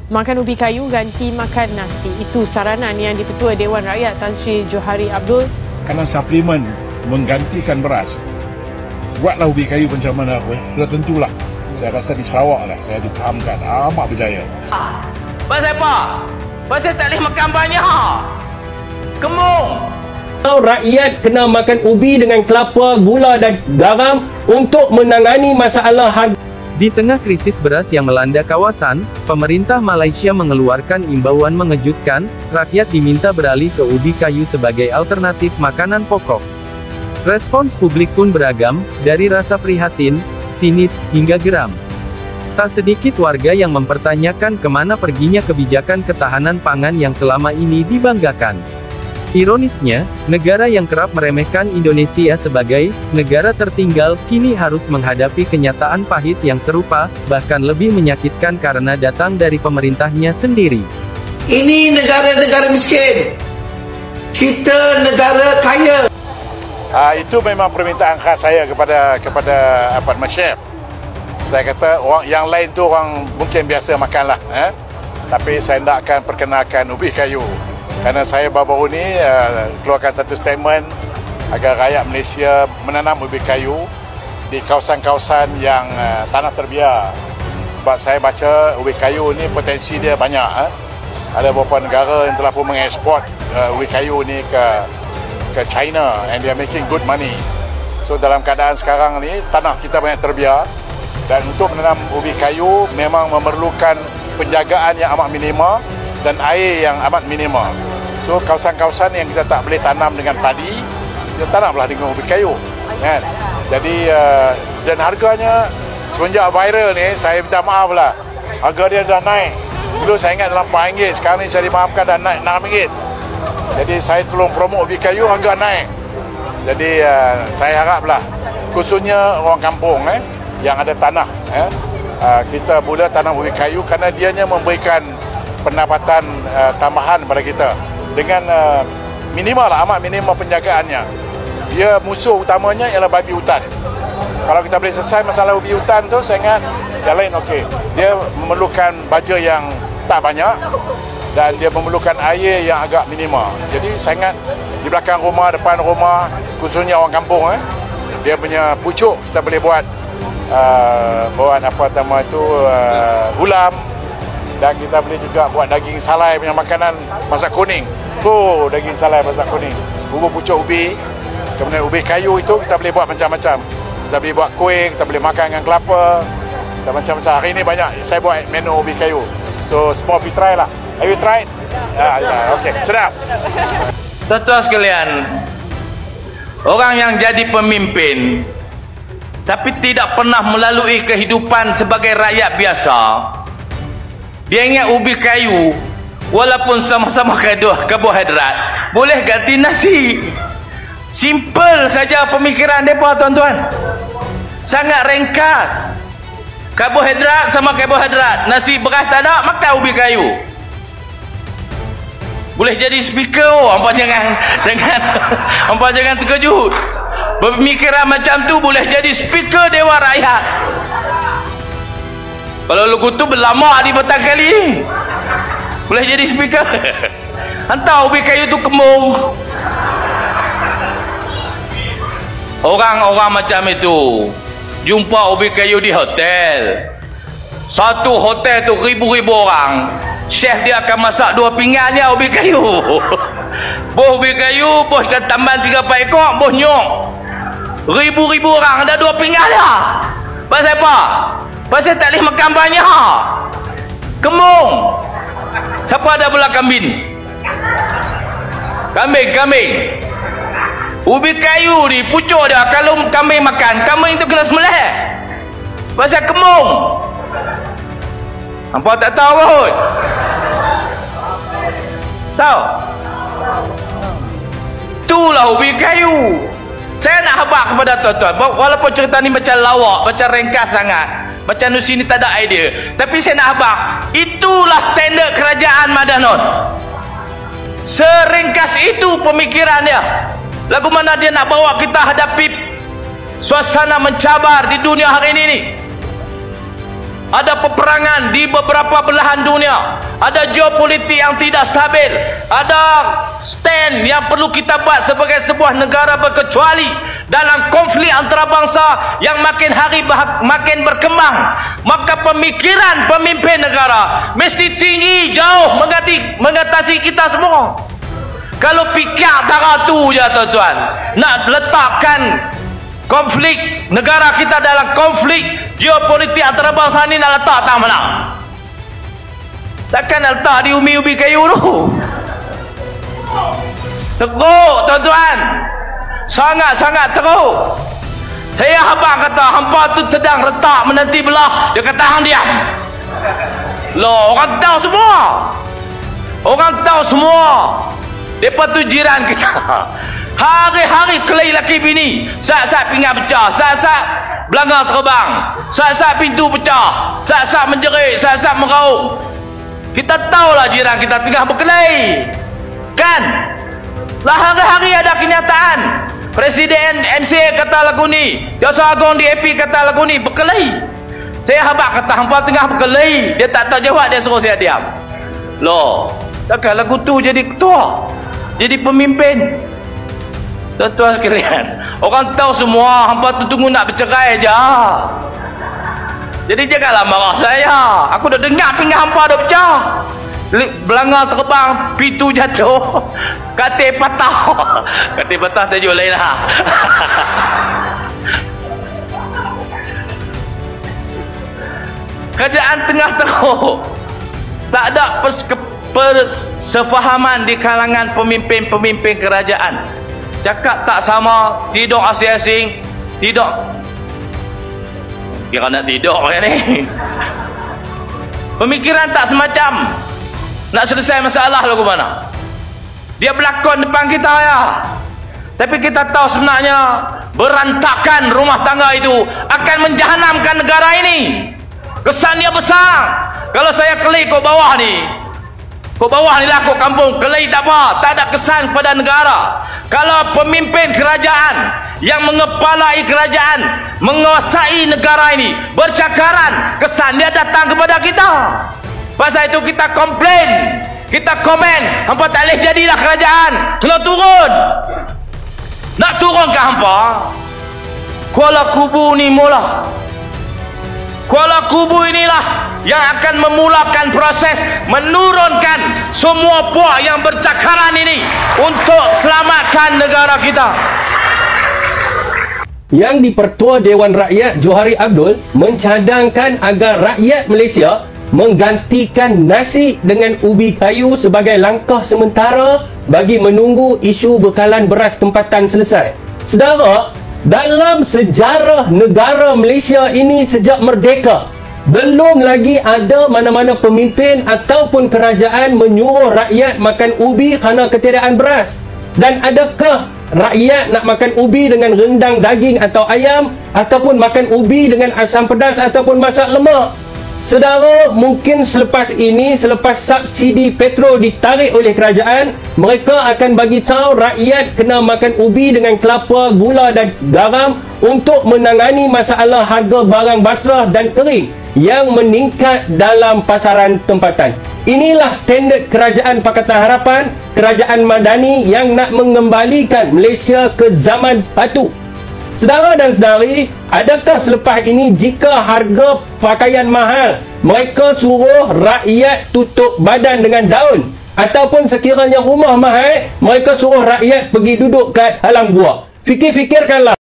Makan ubi kayu ganti makan nasi. Itu saranan yang di-Ketua Dewan Rakyat Tan Sri Johari Abdul. Kerana suplemen menggantikan beras, buatlah ubi kayu macam mana pun, sudah tentulah. Saya rasa di Sarawak lah, saya dipahamkan amat berjaya. Pasal apa? Pasal tak boleh makan banyak. Kemung. Rakyat kena makan ubi dengan kelapa, gula dan garam untuk menangani masalah harga. Di tengah krisis beras yang melanda kawasan, pemerintah Malaysia mengeluarkan imbauan mengejutkan, rakyat diminta beralih ke ubi kayu sebagai alternatif makanan pokok. Respons publik pun beragam, dari rasa prihatin, sinis, hingga geram. Tak sedikit warga yang mempertanyakan kemana perginya kebijakan ketahanan pangan yang selama ini dibanggakan. Ironisnya, negara yang kerap meremehkan Indonesia sebagai negara tertinggal, kini harus menghadapi kenyataan pahit yang serupa, bahkan lebih menyakitkan karena datang dari pemerintahnya sendiri. Ini negara-negara miskin. Kita negara kaya. Itu memang permintaan khas saya kepada Apartmen Chef. Saya kata orang yang lain tu orang mungkin biasa makanlah, tapi saya nak akan perkenalkan ubi kayu. Kerana saya baru-baru ni keluarkan satu statement agar rakyat Malaysia menanam ubi kayu di kawasan-kawasan yang tanah terbiar. Sebab saya baca ubi kayu ni potensi dia banyak. Ada beberapa negara yang telah pun mengeksport ubi kayu ni ke China and they are making good money. So dalam keadaan sekarang ni tanah kita banyak terbiar dan untuk menanam ubi kayu memang memerlukan penjagaan yang amat minima dan air yang amat minima. So kawasan-kawasan yang kita tak boleh tanam dengan padi, kita tanamlah dengan ubi kayu, kan? Jadi dan harganya semenjak viral ni, saya minta maaf lah, harga dia dah naik. Dulu saya ingat dalam RM4, sekarang ni saya dimaafkan dah naik RM6. Jadi saya tolong promote ubi kayu, harga naik. Jadi saya haraplah, khususnya orang kampung yang ada tanah, kita mula tanam ubi kayu kerana dianya memberikan pendapatan tambahan kepada kita dengan minimal lah, amat minimal penjagaannya. Dia musuh utamanya ialah babi hutan. Kalau kita boleh selesai masalah ubi hutan tu, saya ingat yang lain okey. Dia memerlukan baja yang tak banyak dan dia memerlukan air yang agak minimal. Jadi saya ingat di belakang rumah, depan rumah, khususnya orang kampung, dia punya pucuk kita boleh buat apa nama itu ulam, dan kita boleh juga buat daging salai punya makanan masak kuning. Daging salai masak kuning, bubur pucuk ubi, kemudian ubi kayu itu kita boleh buat macam-macam. Kita boleh buat kuih, kita boleh makan dengan kelapa, kita macam-macam. Hari ini banyak saya buat menu ubi kayu, so semua pergi try lah. Have you tried? Okay, sedap. Tuan-tuan sekalian, orang yang jadi pemimpin tapi tidak pernah melalui kehidupan sebagai rakyat biasa, dia ingat ubi kayu walaupun sama-sama karbohidrat boleh ganti nasi. Simple saja pemikiran mereka, tuan-tuan. Sangat ringkas. Karbohidrat sama karbohidrat, nasi beras tak ada, makan ubi kayu. Boleh jadi speaker. Hampa jangan terkejut. Pemikiran macam tu boleh jadi speaker Dewan Rakyat. Kalau lugu tu berlama di petang kali, boleh jadi speaker. Hantar ubi kayu tu kembung. Orang-orang macam itu jumpa ubi kayu di hotel. Satu hotel tu ribu-ribu orang. Chef dia akan masak 2 pinggannya ubi kayu. Boh ubi kayu, boh ikan tamban 3-4 ekor, boh nyok. Ribu-ribu orang ada 2 pinggan dah. Pasal apa? Pasal tak boleh makan banyak. Kembung. Siapa ada belah kambing? Kambing. Ubi kayu ni pucuk dia. Kalau kambing makan, kambing tu kena sembelih. Pasal kembung. Hampa tak tahu kot? Tahu? Itulah ubi kayu. Saya nak habaq kepada tuan-tuan, walaupun cerita ni macam lawak, macam ringkas sangat, macam Nusi ni tak ada idea, tapi saya nak habaq, itulah standard kerajaan Madanun. Seringkas itu pemikiran dia. Lagu mana dia nak bawa kita hadapi suasana mencabar di dunia hari ini ni. ada peperangan di beberapa belahan dunia, ada geopolitik yang tidak stabil, ada stand yang perlu kita buat sebagai sebuah negara berkecuali dalam konflik antarabangsa yang makin hari makin berkembang. Maka pemikiran pemimpin negara mesti tinggi jauh mengatasi kita semua. Kalau fikir cara tu je tuan-tuan, nak letakkan konflik negara kita dalam konflik geopolitik antarabangsa ni, nak letak tak mana? Takkan nak letak di ubi-ubi kayu tu. Teruk tuan-tuan, sangat-sangat teruk. Saya habang kata hampa tu sedang retak menanti belah, dia kata hang diam. Loh, orang tahu semua, orang tahu semua. Depa tu jiran kita, hari-hari kelai laki bini, saat-saat pinggan pecah, saat-saat belanga terbang, saat-saat pintu pecah, saat-saat menjerit, saat-saat meraung. Kita tahulah jiran kita tengah berkelahi, kan? Lah hari-hari ada kenyataan. Presiden MCA kata lagu ni, Jasa Agung DAP kata lagu ni, berkelahi. Saya habaq kata hampa tengah berkelahi, dia tak tahu jawab, dia suruh saya diam. Loh, takkan lagu tu jadi ketua, jadi pemimpin? Tuan-tuan sekalian, orang tahu semua hampa tu tunggu nak bercerai je. Jadi janganlah marah saya. Aku dah dengar pinggan hampa dah pecah, belanga terbang, pintu jatuh, katil patah. Katil patah tajuk lain lah. Keadaan tengah teruk, tak ada persefahaman di kalangan pemimpin-pemimpin kerajaan. Cakap tak sama, tidur asing-asing, tidur. Kira nak tidur kan ni. Pemikiran tak semacam. Nak selesai masalah lagu mana? Dia berlakon depan kita ya. Tapi kita tahu sebenarnya berantakan rumah tangga itu akan menjahanamkan negara ini. Kesannya besar. Kalau saya kelih kau bawah ni, kau bawah ni lah, kau kampung kelih tak apa, tak ada kesan pada negara. Kalau pemimpin kerajaan yang mengepalai kerajaan, menguasai negara ini bercakaran, kesan dia datang kepada kita. Pasal itu kita komplain, kita komen, hampa tak boleh jadilah kerajaan, kena turun. Nak turun ke hampa? Kuala Kubu ni mula. Kuala Kubu inilah yang akan memulakan proses menurunkan semua puak yang bercakaran ini untuk selamatkan negara kita. Yang di-Pertua Dewan Rakyat Johari Abdul mencadangkan agar rakyat Malaysia menggantikan nasi dengan ubi kayu sebagai langkah sementara bagi menunggu isu bekalan beras tempatan selesai. Saudara, dalam sejarah negara Malaysia ini sejak merdeka, belum lagi ada mana-mana pemimpin ataupun kerajaan menyuruh rakyat makan ubi kerana ketiadaan beras. Dan adakah rakyat nak makan ubi dengan rendang daging atau ayam, ataupun makan ubi dengan asam pedas ataupun masak lemak? Saudara, mungkin selepas ini, selepas subsidi petrol ditarik oleh kerajaan, mereka akan bagi tahu rakyat kena makan ubi dengan kelapa, gula dan garam untuk menangani masalah harga barang basah dan kering yang meningkat dalam pasaran tempatan. Inilah standard kerajaan Pakatan Harapan, kerajaan Madani yang nak mengembalikan Malaysia ke zaman batu. Saudara dan saudari, adakah selepas ini jika harga pakaian mahal, mereka suruh rakyat tutup badan dengan daun? Ataupun sekiranya rumah mahal, mereka suruh rakyat pergi duduk kat halang buah? Fikir-fikirkanlah.